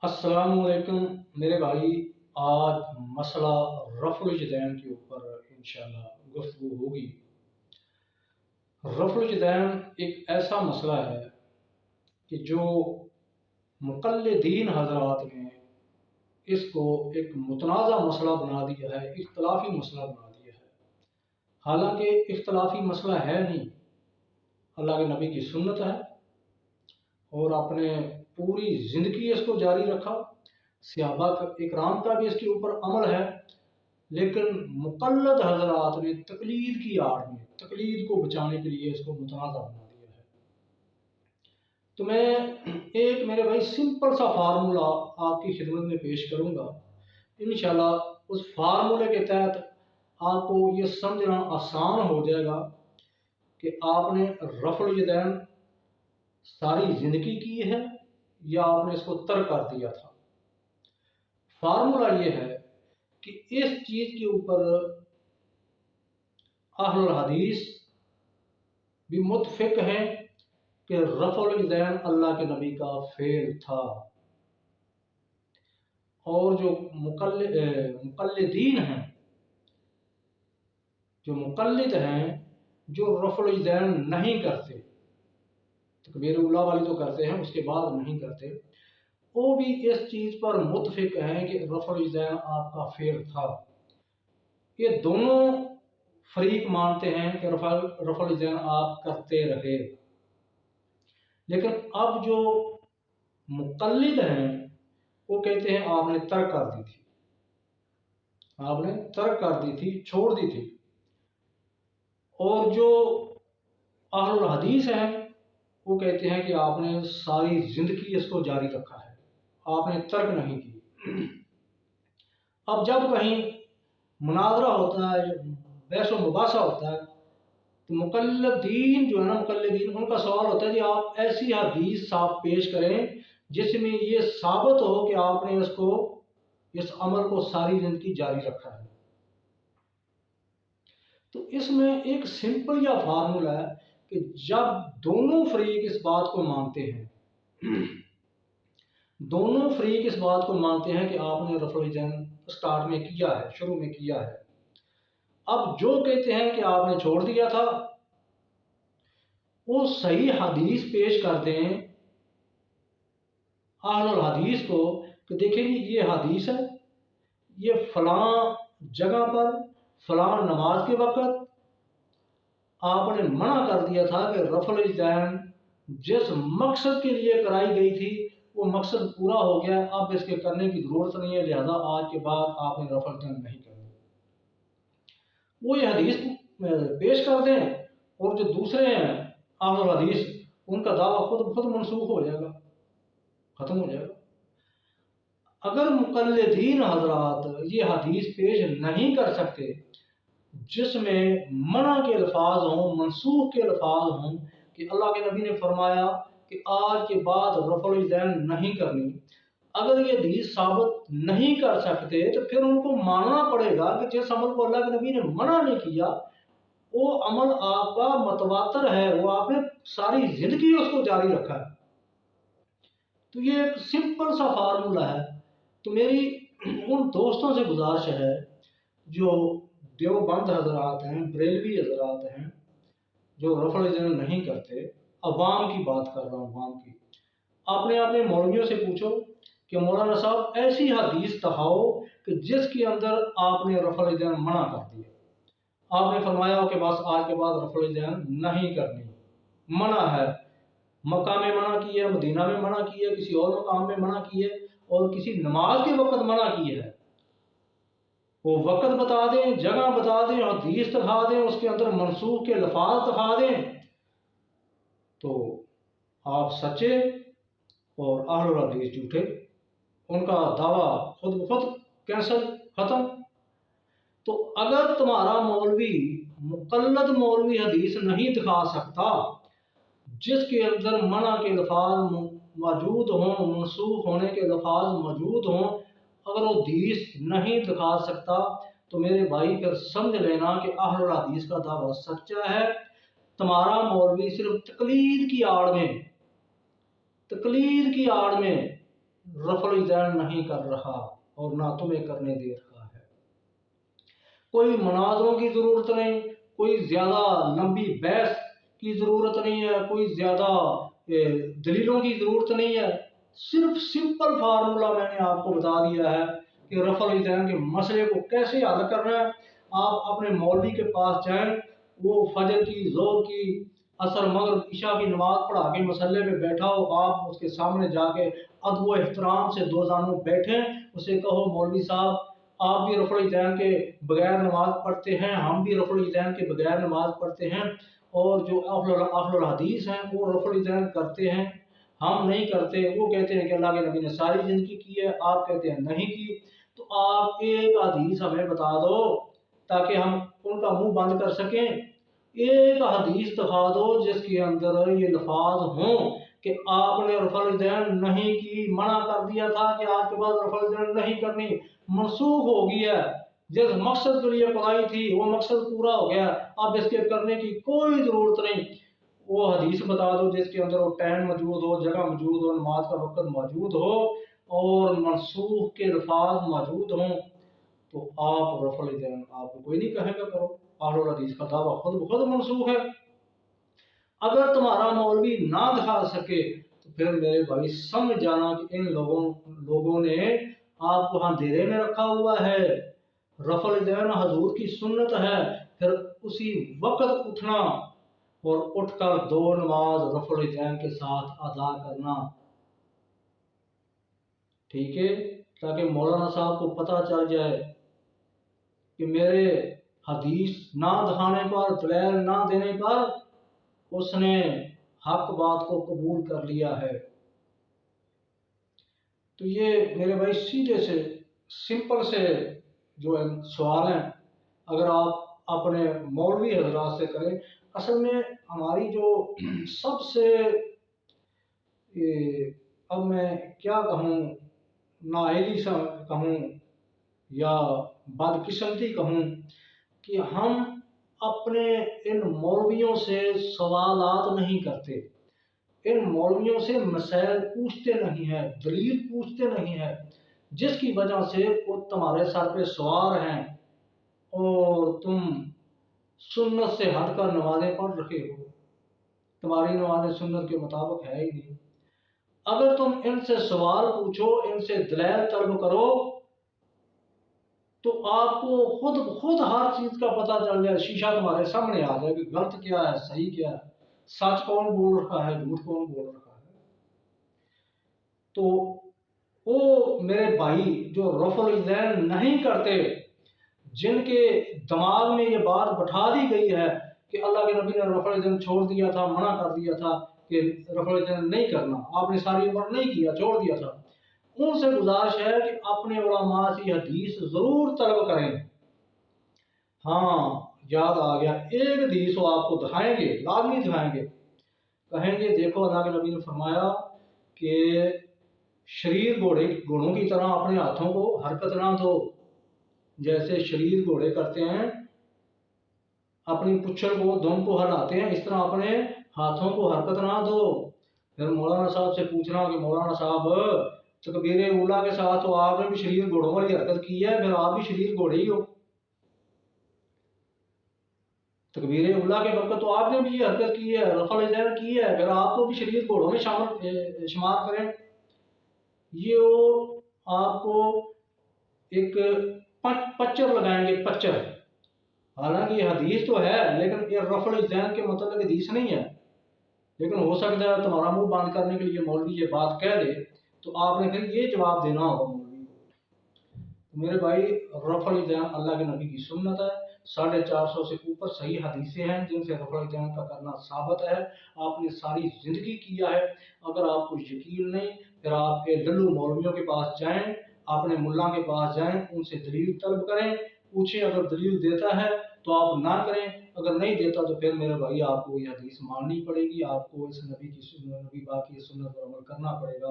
अस्सलामुअलैकुम मेरे भाई। आज मसला रफ़ुल यदैन के ऊपर इंशाल्लाह गुफ्तगू होगी। रफ़ुल यदैन एक ऐसा मसला है कि जो मुक़ल्लिदीन हज़रात ने इसको एक मुतनाज़ा मसला बना दिया है, इख्तलाफी मसला बना दिया है। हालांकि इख्तलाफी मसला है नहीं, अल्लाह के नबी की सुन्नत है और आपने पूरी ज़िंदगी इसको जारी रखा। सहाबा इकराम का भी इसके ऊपर अमल है, लेकिन मुक़ल्लिद हज़रात ने तकलीद की आड़ में तकलीद को बचाने के लिए इसको मुतनाज़ा बना दिया है। तो मैं एक मेरे भाई सिंपल सा फार्मूला आपकी खिदमत में पेश करूँगा। इंशाल्लाह उस फार्मूले के तहत आपको ये समझना आसान हो जाएगा कि आपने रफ़ुल यदैन सारी ज़िंदगी की है या आपने इसको तर्क कर दिया था। फार्मूला ये है कि इस चीज़ के ऊपर अहलुल हदीस भी मुत्तफ़िक़ हैं कि रफ़ुल यदैन अल्लाह के नबी का फ़ेल था, और जो मुक़ल्लिदीन हैं, जो मुक़ल्लिद हैं, जो रफ़ुल यदैन नहीं करते, तकबीर उला वाली तो करते हैं, उसके बाद नहीं करते, वो भी इस चीज़ पर मुत्तफ़िक़ हैं कि रफ़ुल यदैन आपका फ़ेल था। ये दोनों फरीक मानते हैं कि रफ़ुल यदैन आप करते रहे। लेकिन अब जो मुक़ल्लिद हैं वो कहते हैं आपने तर्क कर दी थी, आपने तर्क कर दी थी, छोड़ दी थी। और जो अहलुल हदीस हैं वो कहते हैं कि आपने सारी ज़िंदगी इसको जारी रखा है, आपने तर्क नहीं की। अब जब कहीं मुनाज़रा होता है, बहस व मुबासा होता है, तो मुक़ल्लिदीन जो है ना, मुक़ल्लिदीन उनका सवाल होता है कि आप ऐसी हदीस आप पेश करें जिसमें ये साबित हो कि आपने इस अमल को सारी ज़िंदगी जारी रखा है। तो इसमें एक सिंपल या फार्मूला है कि जब दोनों फरीक इस बात को मानते हैं, दोनों फरीक इस बात को मानते हैं कि आपने रफ़ुल यदैन स्टार्ट में किया है, शुरू में किया है। अब जो कहते हैं कि आपने छोड़ दिया था, वो सही हदीस पेश कर दें अहलुल हदीस को कि देखिए ये हदीस है, ये फलां जगह पर फलां नमाज के वक़्त आपने मना कर दिया था कि रफ़ुल यदैन जिस मकसद के लिए कराई गई थी वो मकसद पूरा हो गया, अब इसके करने की ज़रूरत नहीं है, लिहाजा आज के बाद आपने रफ़ुल यदैन नहीं करना। वो ये हदीस पेश कर दें और जो दूसरे हैं अहलुल हदीस, उनका दावा खुद मनसूख हो जाएगा, ख़त्म हो जाएगा। अगर मुक़ल्लिदीन हज़रात ये हदीस पेश नहीं कर सकते जिसमें मना के अल्फाज हों, मनसूख के अल्फाज हों, कि अल्लाह के नबी ने फरमाया कि आज के बाद रफ़ुल यदैन नहीं करनी, अगर ये हदीस साबित नहीं कर सकते तो फिर उनको मानना पड़ेगा कि जिस अमल को अल्लाह के नबी ने मना नहीं किया वो अमल आपका मतवातर है, वो आपने सारी ज़िंदगी उसको जारी रखा है। तो ये एक सिंपल सा फार्मूला है। तो मेरी उन दोस्तों से गुजारिश है जो देवबंद हज़रात हैं, बरेलवी हज़रात हैं, जो रफ़ुल यदैन नहीं करते, अवाम की बात कर रहा हूँ, अवाम की। आपने अपने मौलवियों से पूछो कि मौलाना साहब ऐसी हदीस दिखाओ कि जिसके अंदर आपने रफ़ुल यदैन मना कर दिया, आपने फरमाया हो कि बस आज के बाद रफ़ुल यदैन नहीं करनी, मना है, मक्का में मना की है, मदीना में मना की है, किसी और मकाम में मना की है, और किसी नमाज के वक़्त मना की है। वो वक़्त बता दें, जगह बता दें, हदीस दिखा दें, उसके अंदर मनसूख के लफाज दिखा दें, तो आप सच्चे और अहलुल हदीस झूठे, उनका दावा खुद कैंसल, ख़त्म। तो अगर तुम्हारा मौलवी मुक़ल्लिद मौलवी हदीस नहीं दिखा सकता जिसके अंदर मना के अल्फाज मौजूद हों, मनसूख होने के अल्फाज मौजूद हों, अगर वो हदीस नहीं दिखा सकता तो मेरे भाई फिर समझ लेना कि अहलुल हदीस का दावा सच्चा है। तुम्हारा मौलवी सिर्फ तकलीद की आड़ में रफल दैन नहीं कर रहा और ना तुम्हें करने दे रहा है। कोई मुनाजरों की ज़रूरत नहीं, कोई ज़्यादा लंबी बहस की ज़रूरत नहीं है, कोई ज़्यादा दलीलों की ज़रूरत नहीं है। सिर्फ सिंपल फार्मूला मैंने आपको बता दिया है कि रफल दैन के मसले को कैसे हल करना है। आप अपने मौलवी के पास जाएं, वो फजर की, जोर की, असर, मगरिब, इशा की नमाज पढ़ा के मसल्ले पे बैठा हो, आप उसके सामने जाके अदब व एहतराम से दो जानों बैठें, उसे कहो मौलवी साहब आप भी रफल दैन के बगैर नमाज पढ़ते हैं, हम भी रफल दैन के बगैर नमाज पढ़ते हैं, और जो अहलुल हदीस हैं वो रफल दैन करते हैं, हम नहीं करते। वो कहते हैं कि अल्लाह के नबी ने सारी जिंदगी की है, आप कहते हैं नहीं की। तो आप एक हदीस हमें बता दो ताकि हम उनका मुंह बंद कर सकें। एक हदीस दिखा दो जिसके अंदर ये लफाज हों कि आपने रफल दैन नहीं की, मना कर दिया था कि आज के बाद रफल दैन नहीं करनी, मनसूख हो गया है, जिस मकसद के लिए पढ़ाई थी वो मकसद पूरा हो गया, अब इसके करने की कोई जरूरत नहीं। वो हदीस बता दो जिसके अंदर वो टाइम मौजूद हो, जगह मौजूद हो, नमाज का वक्त मौजूद हो और मनसूख के अल्फाज मौजूद हों, तो आप रफल दैन आपको कोई नहीं कहेगा करो। अहलुल हदीस का दावा खुद ब खुद मनसूख है। अगर तुम्हारा मौलवी ना दिखा सके तो फिर मेरे भाई समझ जाना कि इन लोगों ने आपको अंधेरे में रखा हुआ है। रफल दैन हजूर की सुन्नत है, फिर उसी वक्त उठना और उठकर दो नमाज रफल दैन के साथ अदा करना, ठीक है, ताकि मौलाना साहब को पता चल जाए कि मेरे हदीस ना दिखाने पर, दलील ना देने पर उसने हक बात को कबूल कर लिया है। तो ये मेरे भाई सीधे से सिंपल से जो है सवाल हैं, अगर आप अपने मौलवी हजरात से करें। असल में हमारी जो सबसे अब मैं क्या कहूँ, नाअहली कहूँ या बदकिस्मती कहूँ कि हम अपने इन मौलवियों से सवालात नहीं करते, इन मौलवियों से मसाइल पूछते नहीं हैं, दलील पूछते नहीं हैं, जिसकी वजह से वो तुम्हारे सर पे सवार हैं और तुम सुन्नत से हटकर नमाजें पढ़ रहे हो। तुम्हारी नमाजें सुन्नत के मुताबिक है ही नहीं। अगर तुम इनसे सवाल पूछो, इनसे दलील तलब करो, तो आपको खुद हर चीज का पता चल जाए, शीशा तुम्हारे सामने आ जाए कि गलत क्या है, सही क्या है, सच कौन बोल रहा है, झूठ कौन बोल रहा है। तो वो मेरे भाई जो रफल दैन नहीं करते, जिनके दिमाग में ये बात बैठा दी गई है कि अल्लाह के नबी ने रफल दैन छोड़ दिया था, मना कर दिया था कि रफल दैन नहीं करना, आपने सारी उम्र नहीं किया, छोड़ दिया था, उनसे गुजारिश है कि अपने उलमा से हदीस जरूर तलब करें। हाँ, याद आ गया, एक हदीस वो आपको दिखाएंगे, लाजमी दिखाएंगे, कहेंगे देखो अल्लाह के नबी ने फरमाया कि शरीर घोड़ों की तरह अपने हाथों को हरकत ना दो, जैसे शरीर घोड़े करते हैं, अपनी पुच्छर को, दुम को हिलाते हैं, इस तरह अपने हाथों को हरकत ना दो। फिर मौलाना साहब से पूछना कि मौलाना साहब तकबीर उला के साथ तो आपने भी शरीर घोड़ों वाली हरकत की है, फिर आप भी शरीर घोड़े ही हो। तकबीर उला के वक्त तो आपने भी ये हरकत की है, रफल दैन की है, फिर आपको भी शरीर घोड़ों में शामिल शुमार करें। ये वो आपको एक पच्चर लगाएंगे, पच्चर। हालांकि हदीस तो है लेकिन ये रफल दैन के मतलब हदीस नहीं है, लेकिन हो सकता है तुम्हारा मुंह बंद करने के लिए मौलवी ये बात कह दे, तो आपने फिर ये जवाब देना होगा मौलवी को। तो मेरे भाई रफल दैन अल्लाह के नबी की सुन्नत है, 450 से ऊपर सही हदीसें हैं जिनसे रफल दैन का करना साबित है, आपने सारी जिंदगी किया है। अगर आपको यकीन नहीं, फिर आप लल्लू मौलवियों के पास जाएं, अपने मुल्ला के पास जाएं, उनसे दलील तलब करें, पूछें, अगर दलील देता है तो आप ना करें, अगर नहीं देता तो फिर मेरे भाई आपको ये हदीस माननी पड़ेगी, आपको इस नबी पाक की सुन्नत पर अमल करना पड़ेगा।